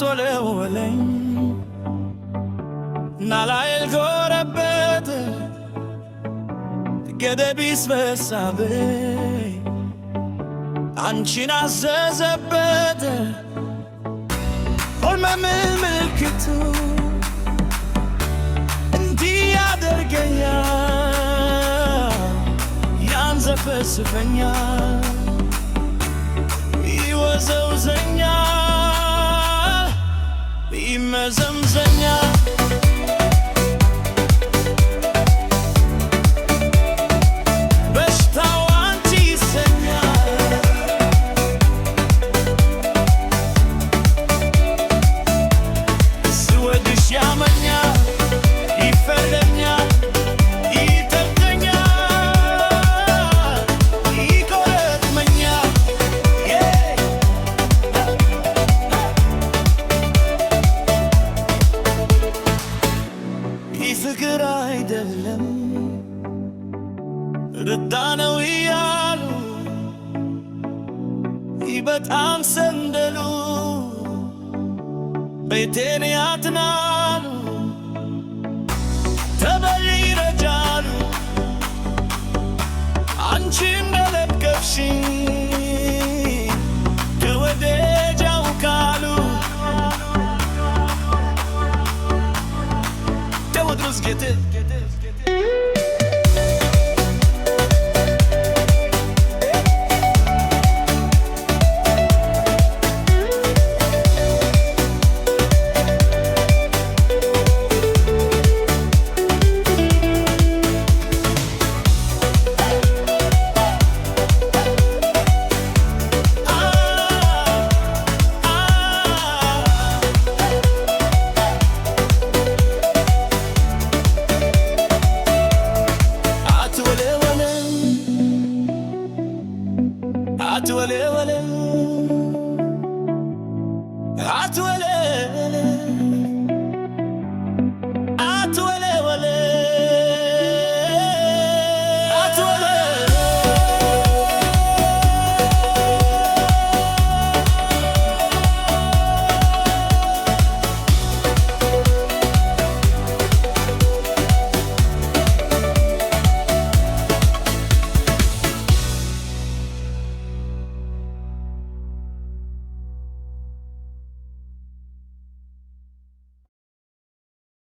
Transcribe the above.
ተወለወለኝ ናላይል ጎረበት ገደቢስ በሳቤ አንቺን አዘዘበት ሆልመምን ምልክቱ እንዲህ ያደርገኛል ያንዘፈስፈኛል ይወዘውዘኛል ይመዘምዘኛል ፍቅር አይደለም ርዳነው እያሉ በጣም ሰንደሉ ቤቴን ያትናሉ ተበል ይረጃሉ አንቺ እንደለከፍሽኝ ከወደጃው ካሉ Get it.